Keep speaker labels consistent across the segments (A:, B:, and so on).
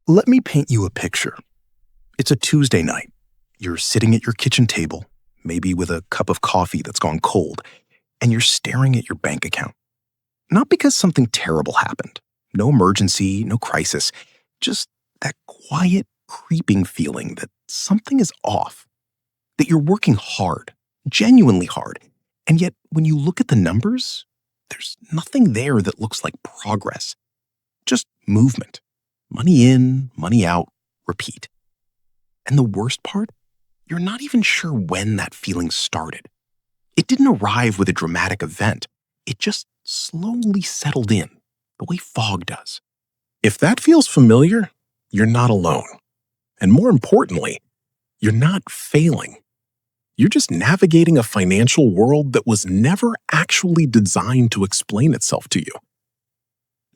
A: Let me paint you a picture. It's a Tuesday night. You're sitting at your kitchen table, maybe with a cup of coffee that's gone cold, and you're staring at your bank account. Not because something terrible happened. No emergency, no crisis. Just that quiet, creeping feeling that something is off. That you're working hard, genuinely hard, and yet when you look at the numbers, there's nothing there that looks like progress. Just movement. Money in, money out, repeat. And the worst part? You're not even sure when that feeling started. It didn't arrive with a dramatic event. It just slowly settled in, the way fog does. If that feels familiar, you're not alone. And more importantly, you're not failing. You're just navigating a financial world that was never actually designed to explain itself to you.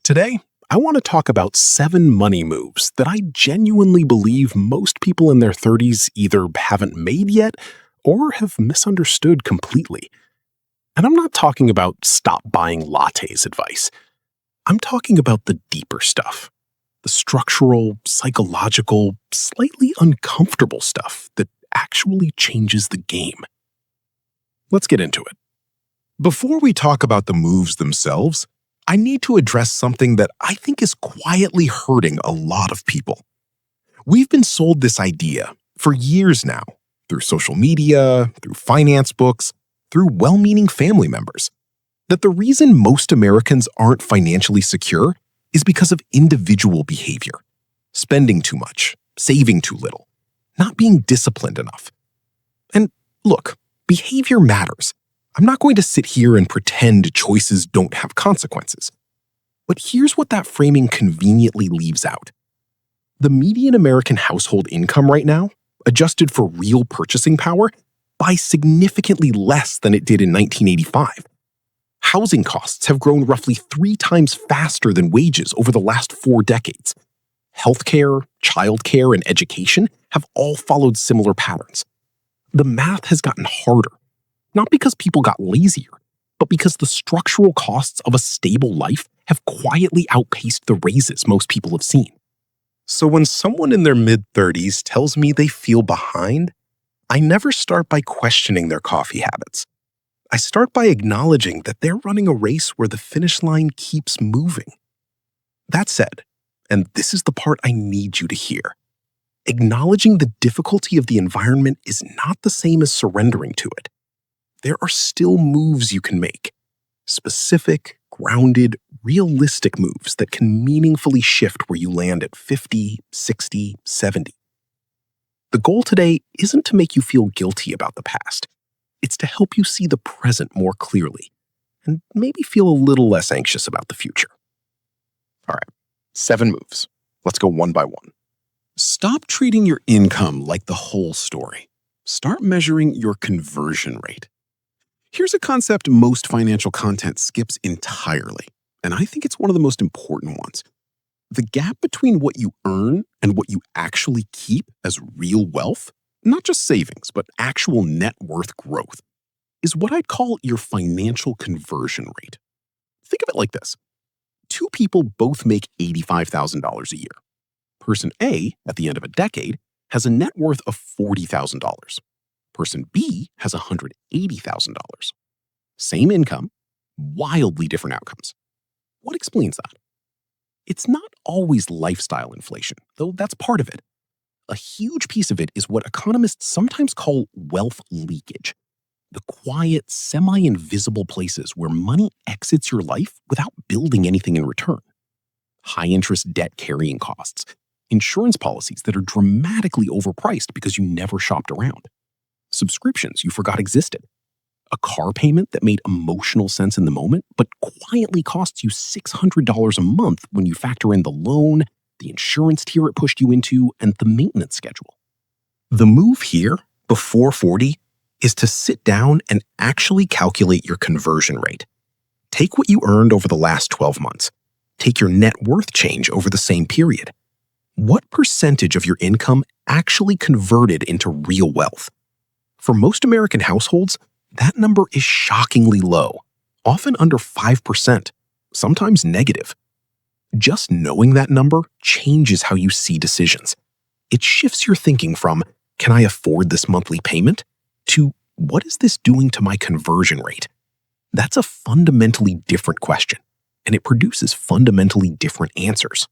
A: Today, I want to talk about 7 money moves that I genuinely believe most people in their 30s either haven't made yet or have misunderstood completely. And I'm not talking about stop buying lattes advice. I'm talking about the deeper stuff, the structural, psychological, slightly uncomfortable stuff that actually changes the game. Let's get into it. Before we talk about the moves themselves, I need to address something that I think is quietly hurting a lot of people. We've been sold this idea for years now, through social media, through finance books, through well-meaning family members, that the reason most Americans aren't financially secure is because of individual behavior, spending too much, saving too little, not being disciplined enough. And look, behavior matters. I'm not going to sit here and pretend choices don't have consequences. But here's what that framing conveniently leaves out. The median American household income right now, adjusted for real purchasing power, buys significantly less than it did in 1985. Housing costs have grown roughly 3 times faster than wages over the last 4 decades. Healthcare, childcare, and education have all followed similar patterns. The math has gotten harder. Not because people got lazier, but because the structural costs of a stable life have quietly outpaced the raises most people have seen. So when someone in their mid-30s tells me they feel behind, I never start by questioning their coffee habits. I start by acknowledging that they're running a race where the finish line keeps moving. That said, and this is the part I need you to hear, acknowledging the difficulty of the environment is not the same as surrendering to it. There are still moves you can make. Specific, grounded, realistic moves that can meaningfully shift where you land at 50, 60, 70. The goal today isn't to make you feel guilty about the past. It's to help you see the present more clearly and maybe feel a little less anxious about the future. All right, 7 moves. Let's go one by one. Stop treating your income like the whole story. Start measuring your conversion rate. Here's a concept most financial content skips entirely, and I think it's one of the most important ones. The gap between what you earn and what you actually keep as real wealth, not just savings, but actual net worth growth, is what I'd call your financial conversion rate. Think of it like this. 2 people both make $85,000 a year. Person A, at the end of a decade, has a net worth of $40,000. Person B has $180,000. Same income, wildly different outcomes. What explains that? It's not always lifestyle inflation, though that's part of it. A huge piece of it is what economists sometimes call wealth leakage. The quiet, semi-invisible places where money exits your life without building anything in return. High-interest debt carrying costs, insurance policies that are dramatically overpriced because you never shopped around. Subscriptions you forgot existed, a car payment that made emotional sense in the moment but quietly costs you $600 a month when you factor in the loan, the insurance tier it pushed you into, and the maintenance schedule. The move here, before 40, is to sit down and actually calculate your conversion rate. Take what you earned over the last 12 months. Take your net worth change over the same period. What percentage of your income actually converted into real wealth? For most American households, that number is shockingly low, often under 5%, sometimes negative. Just knowing that number changes how you see decisions. It shifts your thinking from, can I afford this monthly payment? To, what is this doing to my conversion rate? That's a fundamentally different question, and it produces fundamentally different answers.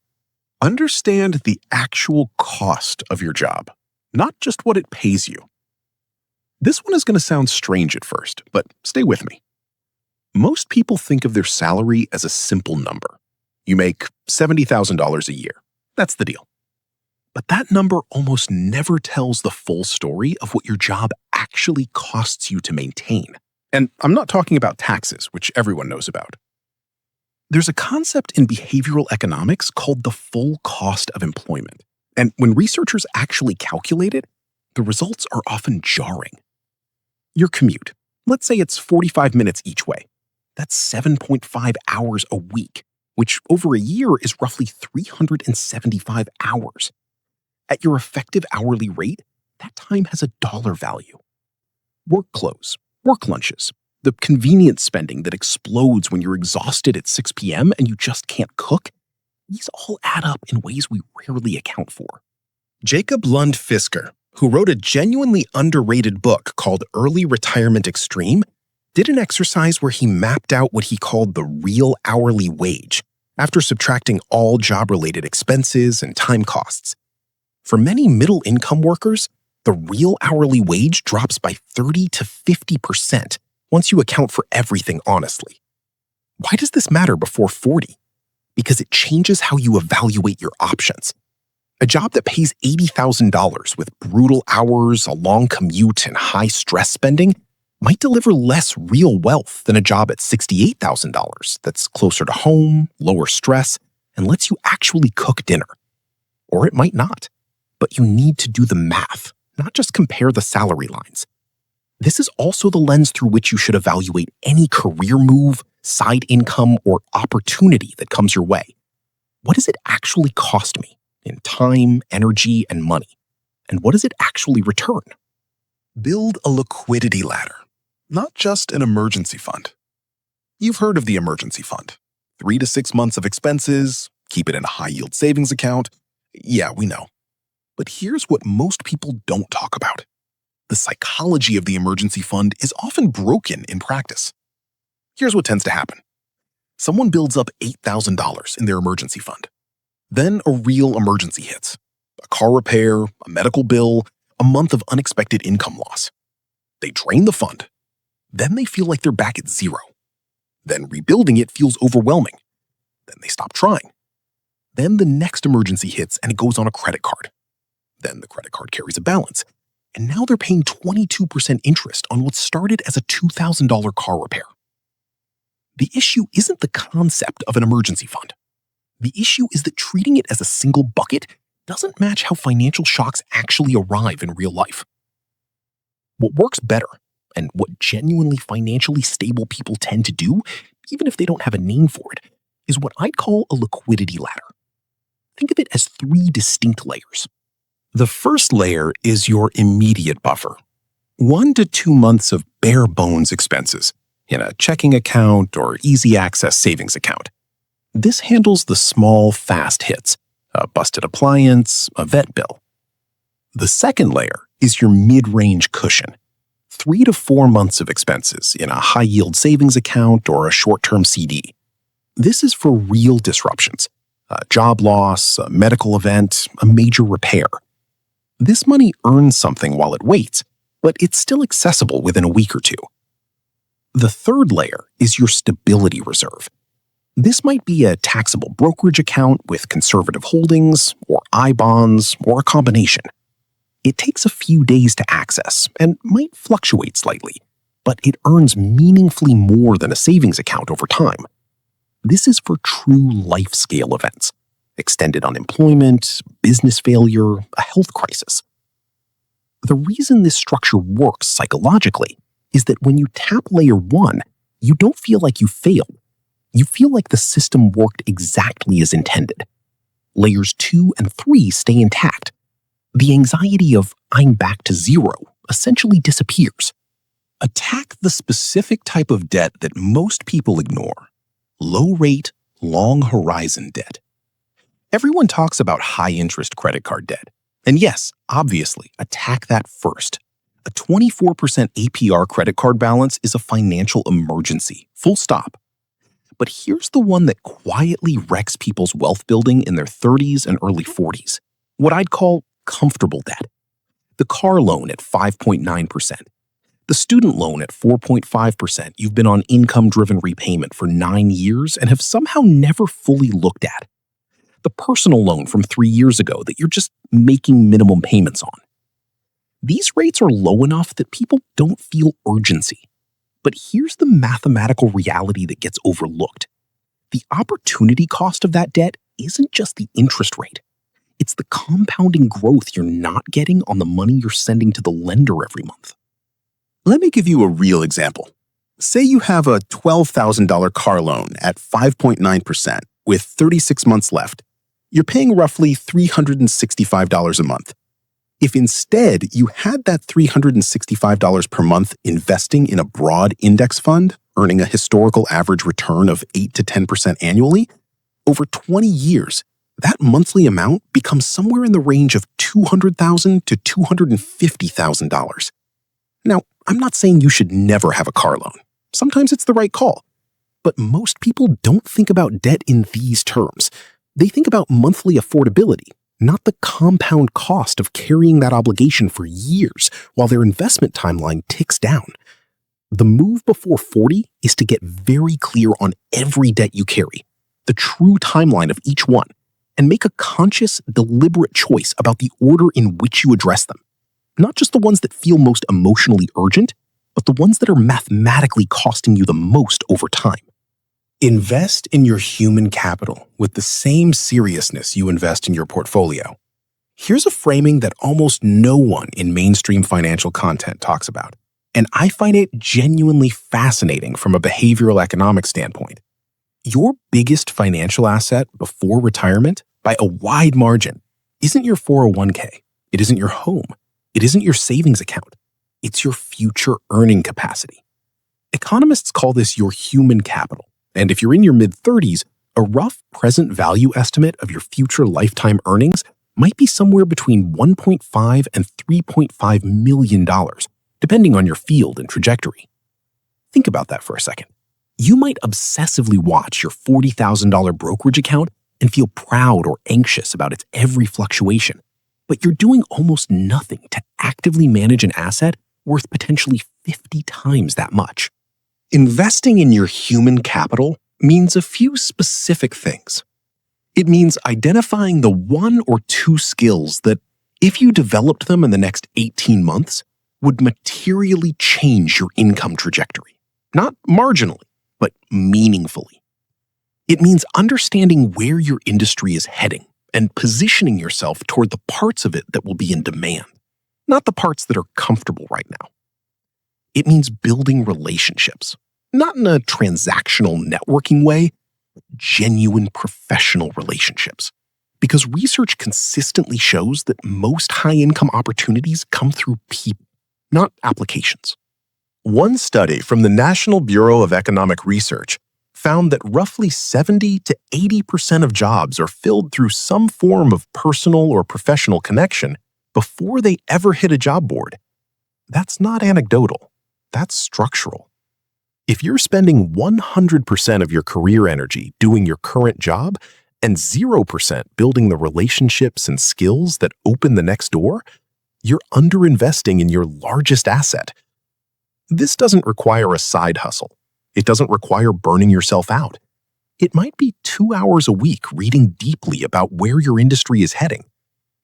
A: Understand the actual cost of your job, not just what it pays you. This one is going to sound strange at first, but stay with me. Most people think of their salary as a simple number. You make $70,000 a year. That's the deal. But that number almost never tells the full story of what your job actually costs you to maintain. And I'm not talking about taxes, which everyone knows about. There's a concept in behavioral economics called the full cost of employment. And when researchers actually calculate it, the results are often jarring. Your commute, let's say it's 45 minutes each way. That's 7.5 hours a week, which over a year is roughly 375 hours. At your effective hourly rate, that time has a dollar value. Work clothes, work lunches, the convenience spending that explodes when you're exhausted at 6 p.m. and you just can't cook, these all add up in ways we rarely account for. Jacob Lund Fisker, who wrote a genuinely underrated book called Early Retirement Extreme, did an exercise where he mapped out what he called the real hourly wage after subtracting all job-related expenses and time costs. For many middle-income workers, the real hourly wage drops by 30 to 50% once you account for everything honestly. Why does this matter before 40? Because it changes how you evaluate your options. A job that pays $80,000 with brutal hours, a long commute, and high stress spending might deliver less real wealth than a job at $68,000 that's closer to home, lower stress, and lets you actually cook dinner. Or it might not. But you need to do the math, not just compare the salary lines. This is also the lens through which you should evaluate any career move, side income, or opportunity that comes your way. What does it actually cost me in time, energy, and money? And what does it actually return? Build a liquidity ladder, not just an emergency fund. You've heard of the emergency fund. 3 to 6 months of expenses, keep it in a high-yield savings account. Yeah, we know. But here's what most people don't talk about. The psychology of the emergency fund is often broken in practice. Here's what tends to happen. Someone builds up $8,000 in their emergency fund. Then a real emergency hits. A car repair, a medical bill, a month of unexpected income loss. They drain the fund. Then they feel like they're back at zero. Then rebuilding it feels overwhelming. Then they stop trying. Then the next emergency hits and it goes on a credit card. Then the credit card carries a balance. And now they're paying 22% interest on what started as a $2,000 car repair. The issue isn't the concept of an emergency fund. The issue is that treating it as a single bucket doesn't match how financial shocks actually arrive in real life. What works better, and what genuinely financially stable people tend to do, even if they don't have a name for it, is what I'd call a liquidity ladder. Think of it as 3 distinct layers. The first layer is your immediate buffer. 1 to 2 months of bare bones expenses in a checking account or easy access savings account. This handles the small, fast hits, a busted appliance, a vet bill. The second layer is your mid-range cushion. 3 to 4 months of expenses in a high-yield savings account or a short-term CD. This is for real disruptions, a job loss, a medical event, a major repair. This money earns something while it waits, but it's still accessible within a week or two. The third layer is your stability reserve. This might be a taxable brokerage account with conservative holdings, or I-bonds, or a combination. It takes a few days to access and might fluctuate slightly, but it earns meaningfully more than a savings account over time. This is for true life-scale events. Extended unemployment, business failure, a health crisis. The reason this structure works psychologically is that when you tap layer 1, you don't feel like you failed. You feel like the system worked exactly as intended. Layers 2 and 3 stay intact. The anxiety of "I'm back to zero" essentially disappears. Attack the specific type of debt that most people ignore. Low-rate, long-horizon debt. Everyone talks about high-interest credit card debt. And yes, obviously, attack that first. A 24% APR credit card balance is a financial emergency, full stop. But here's the one that quietly wrecks people's wealth building in their 30s and early 40s. What I'd call comfortable debt. The car loan at 5.9%. The student loan at 4.5% you've been on income-driven repayment for 9 years and have somehow never fully looked at. The personal loan from 3 years ago that you're just making minimum payments on. These rates are low enough that people don't feel urgency. But here's the mathematical reality that gets overlooked. The opportunity cost of that debt isn't just the interest rate. It's the compounding growth you're not getting on the money you're sending to the lender every month.
B: Let me give you a real example. Say you have a $12,000 car loan at 5.9% with 36 months left. You're paying roughly $365 a month. If instead you had that $365 per month investing in a broad index fund, earning a historical average return of 8 to 10% annually, over 20 years, that monthly amount becomes somewhere in the range of $200,000 to $250,000. Now, I'm not saying you should never have a car loan. Sometimes it's the right call. But most people don't think about debt in these terms. They think about monthly affordability, not the compound cost of carrying that obligation for years while their investment timeline ticks down. The move before 40 is to get very clear on every debt you carry, the true timeline of each one, and make a conscious, deliberate choice about the order in which you address them. Not just the ones that feel most emotionally urgent, but the ones that are mathematically costing you the most over time. Invest in your human capital with the same seriousness you invest in your portfolio. Here's a framing that almost no one in mainstream financial content talks about, and I find it genuinely fascinating from a behavioral economic standpoint. Your biggest financial asset before retirement, by a wide margin, isn't your 401k. It isn't your home. It isn't your savings account. It's your future earning capacity. Economists call this your human capital. And if you're in your mid-30s, a rough present value estimate of your future lifetime earnings might be somewhere between $1.5 and $3.5 million, depending on your field and trajectory. Think about that for a second. You might obsessively watch your $40,000 brokerage account and feel proud or anxious about its every fluctuation, but you're doing almost nothing to actively manage an asset worth potentially 50 times that much. Investing in your human capital means a few specific things. It means identifying the 1 or 2 skills that, if you developed them in the next 18 months, would materially change your income trajectory. Not marginally, but meaningfully. It means understanding where your industry is heading and positioning yourself toward the parts of it that will be in demand, not the parts that are comfortable right now. It means building relationships, not in a transactional networking way, but genuine professional relationships. Because research consistently shows that most high-income opportunities come through people, not applications. One study from the National Bureau of Economic Research found that roughly 70 to 80% of jobs are filled through some form of personal or professional connection before they ever hit a job board. That's not anecdotal. That's structural. If you're spending 100% of your career energy doing your current job and 0% building the relationships and skills that open the next door, you're underinvesting in your largest asset. This doesn't require a side hustle. It doesn't require burning yourself out. It might be 2 hours a week reading deeply about where your industry is heading.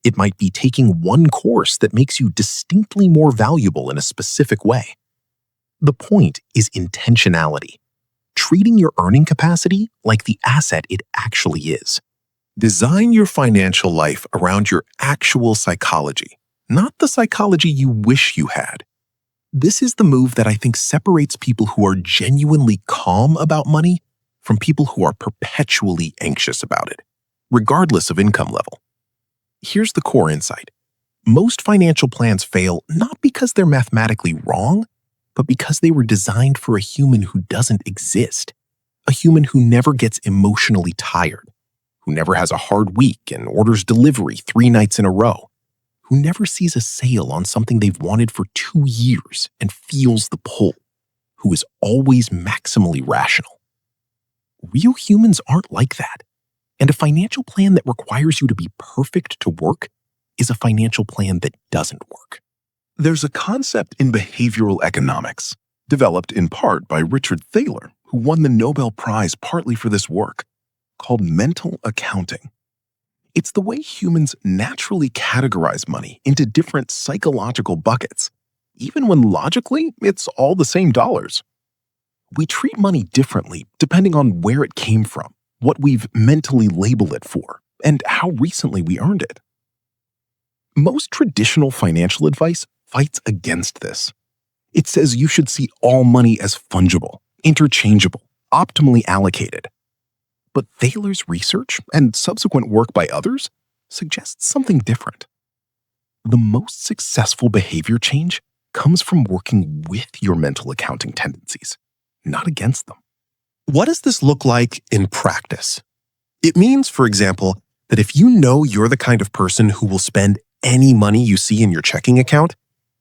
B: It might be taking one course that makes you distinctly more valuable in a specific way. The point is intentionality, treating your earning capacity like the asset it actually is. Design your financial life around your actual psychology, not the psychology you wish you had. This is the move that I think separates people who are genuinely calm about money from people who are perpetually anxious about it, regardless of income level. Here's the core insight. Most financial plans fail not because they're mathematically wrong, but because they were designed for a human who doesn't exist, a human who never gets emotionally tired, who never has a hard week and orders delivery 3 nights in a row, who never sees a sale on something they've wanted for 2 years and feels the pull, who is always maximally rational. Real humans aren't like that, and a financial plan that requires you to be perfect to work is a financial plan that doesn't work.
A: There's a concept in behavioral economics, developed in part by Richard Thaler, who won the Nobel Prize partly for this work, called mental accounting. It's the way humans naturally categorize money into different psychological buckets, even when logically it's all the same dollars. We treat money differently depending on where it came from, what we've mentally labeled it for, and how recently we earned it. Most traditional financial advice fights against this. It says you should see all money as fungible, interchangeable, optimally allocated. But Thaler's research and subsequent work by others suggests something different. The most successful behavior change comes from working with your mental accounting tendencies, not against them. What does this look like in practice? It means, for example, that if you know you're the kind of person who will spend any money you see in your checking account,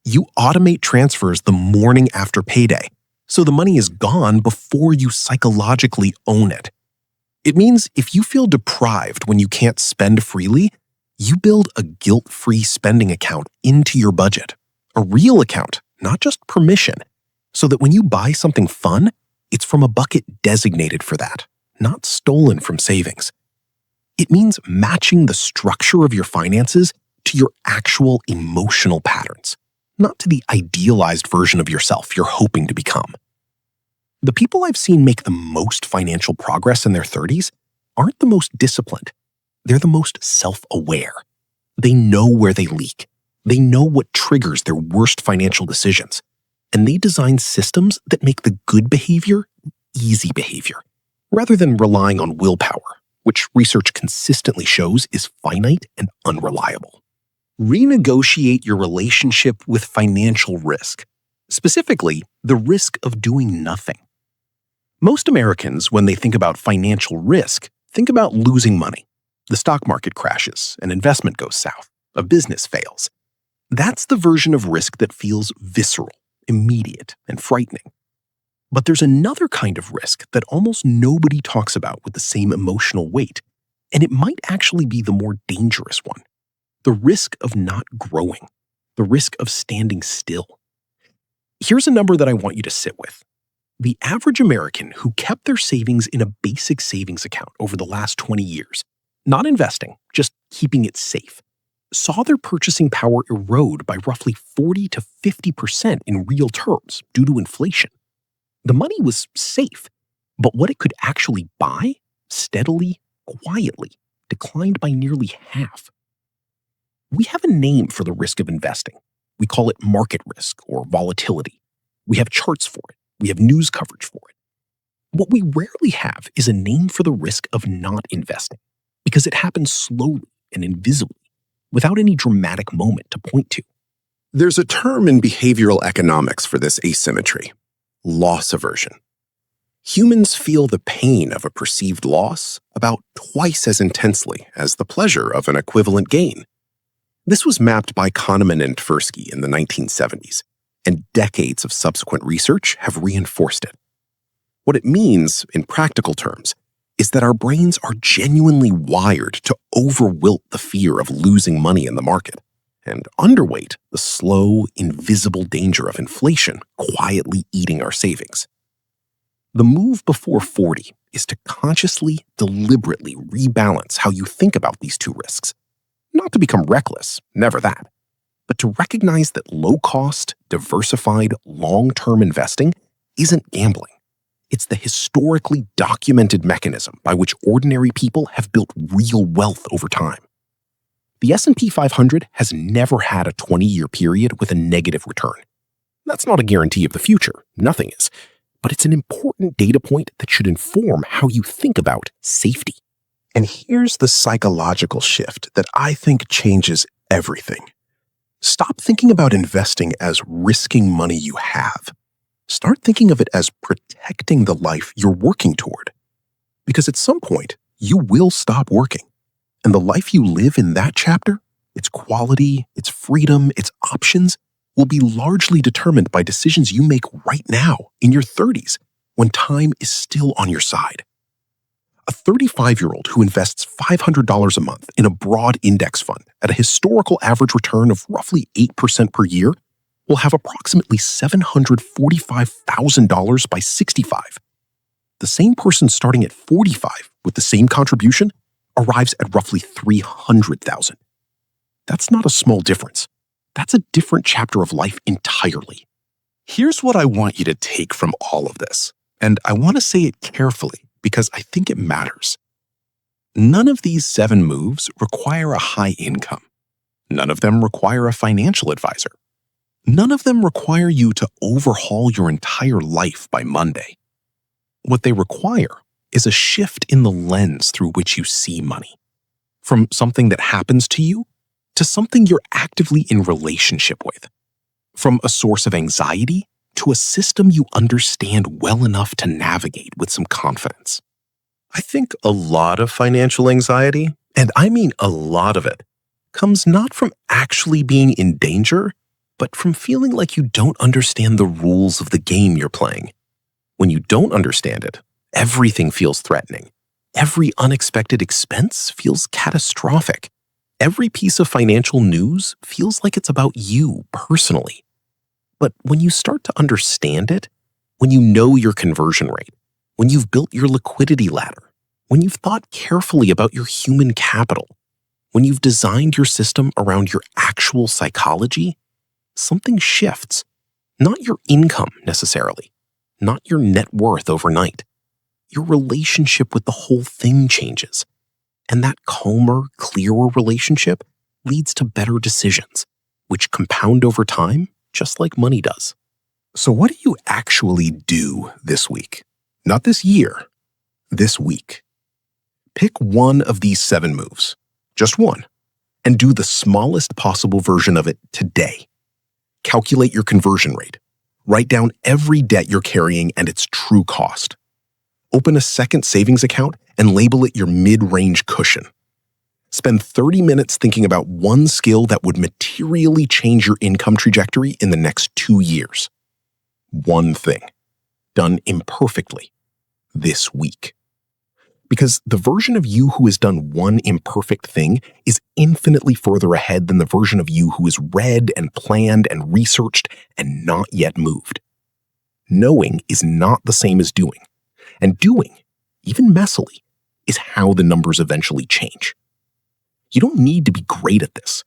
A: you automate transfers the morning after payday, so the money is gone before you psychologically own it. It means if you feel deprived when you can't spend freely, you build a guilt-free spending account into your budget, a real account, not just permission, so that when you buy something fun, it's from a bucket designated for that, not stolen from savings. It means matching the structure of your finances to your actual emotional patterns, not to the idealized version of yourself you're hoping to become. The people I've seen make the most financial progress in their 30s aren't the most disciplined. They're the most self-aware. They know where they leak. They know what triggers their worst financial decisions. And they design systems that make the good behavior easy behavior, rather than relying on willpower, which research consistently shows is finite and unreliable. Renegotiate your relationship with financial risk, specifically the risk of doing nothing. Most Americans, when they think about financial risk, think about losing money. The stock market crashes, an investment goes south, a business fails. That's the version of risk that feels visceral, immediate, and frightening. But there's another kind of risk that almost nobody talks about with the same emotional weight, and it might actually be the more dangerous one. The risk of not growing, the risk of standing still. Here's a number that I want you to sit with. The average American who kept their savings in a basic savings account over the last 20 years, not investing, just keeping it safe, saw their purchasing power erode by roughly 40 to 50% in real terms due to inflation. The money was safe, but what it could actually buy, steadily, quietly, declined by nearly half. We have a name for the risk of investing. We call it market risk or volatility. We have charts for it. We have news coverage for it. What we rarely have is a name for the risk of not investing, because it happens slowly and invisibly, without any dramatic moment to point to. There's a term in behavioral economics for this asymmetry: loss aversion. Humans feel the pain of a perceived loss about twice as intensely as the pleasure of an equivalent gain. This was mapped by Kahneman and Tversky in the 1970s, and decades of subsequent research have reinforced it. What it means, in practical terms, is that our brains are genuinely wired to overwilt the fear of losing money in the market and underweight the slow, invisible danger of inflation quietly eating our savings. The move before 40 is to consciously, deliberately rebalance how you think about these two risks. Not to become reckless, never that, but to recognize that low-cost, diversified, long-term investing isn't gambling. It's the historically documented mechanism by which ordinary people have built real wealth over time. The S&P 500 has never had a 20-year period with a negative return. That's not a guarantee of the future, nothing is, but it's an important data point that should inform how you think about safety. And here's the psychological shift that I think changes everything. Stop thinking about investing as risking money you have. Start thinking of it as protecting the life you're working toward. Because at some point, you will stop working. And the life you live in that chapter, its quality, its freedom, its options, will be largely determined by decisions you make right now in your 30s, when time is still on your side. A 35-year-old who invests $500 a month in a broad index fund at a historical average return of roughly 8% per year will have approximately $745,000 by 65. The same person starting at 45 with the same contribution arrives at roughly $300,000. That's not a small difference. That's a different chapter of life entirely.
B: Here's what I want you to take from all of this, and I want to say it carefully because I think it matters. None of these 7 moves require a high income. None of them require a financial advisor. None of them require you to overhaul your entire life by Monday. What they require is a shift in the lens through which you see money. From something that happens to you to something you're actively in relationship with. From a source of anxiety to a system you understand well enough to navigate with some confidence. I think a lot of financial anxiety, and I mean a lot of it, comes not from actually being in danger, but from feeling like you don't understand the rules of the game you're playing. When you don't understand it, everything feels threatening. Every unexpected expense feels catastrophic. Every piece of financial news feels like it's about you personally. But when you start to understand it, when you know your conversion rate, when you've built your liquidity ladder, when you've thought carefully about your human capital, when you've designed your system around your actual psychology, something shifts. Not your income necessarily, not your net worth overnight. Your relationship with the whole thing changes. And that calmer, clearer relationship leads to better decisions, which compound over time, just like money does. So what do you actually do this week? Not this year, this week. Pick one of these 7 moves, just one, and do the smallest possible version of it today. Calculate your conversion rate. Write down every debt you're carrying and its true cost. Open a second savings account and label it your mid-range cushion. Spend 30 minutes thinking about one skill that would materially change your income trajectory in the next 2 years. One thing, done imperfectly, this week. Because the version of you who has done one imperfect thing is infinitely further ahead than the version of you who has read and planned and researched and not yet moved. Knowing is not the same as doing. And doing, even messily, is how the numbers eventually change. You don't need to be great at this.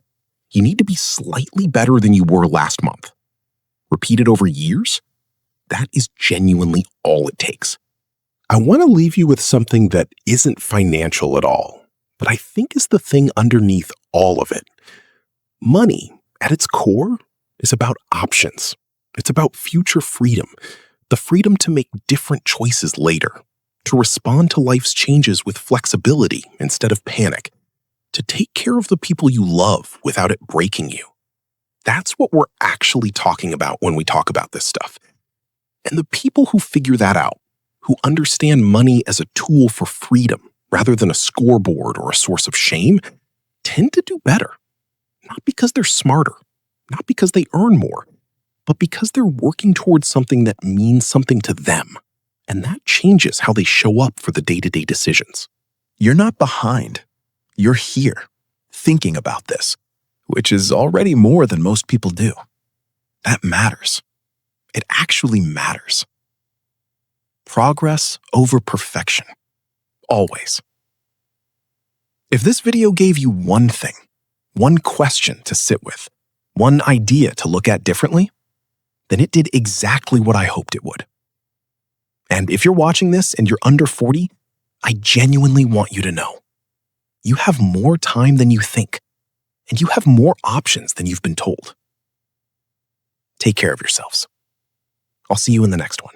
B: You need to be slightly better than you were last month. Repeated over years, that is genuinely all it takes. I want to leave you with something that isn't financial at all, but I think is the thing underneath all of it. Money, at its core, is about options. It's about future freedom. The freedom to make different choices later, to respond to life's changes with flexibility instead of panic, to take care of the people you love without it breaking you. That's what we're actually talking about when we talk about this stuff. And the people who figure that out, who understand money as a tool for freedom rather than a scoreboard or a source of shame, tend to do better. Not because they're smarter, not because they earn more, but because they're working towards something that means something to them. And that changes how they show up for the day-to-day decisions. You're not behind. You're here, thinking about this, which is already more than most people do. That matters. It actually matters. Progress over perfection. Always. If this video gave you one thing, one question to sit with, one idea to look at differently, then it did exactly what I hoped it would. And if you're watching this and you're under 40, I genuinely want you to know. You have more time than you think, and you have more options than you've been told. Take care of yourselves. I'll see you in the next one.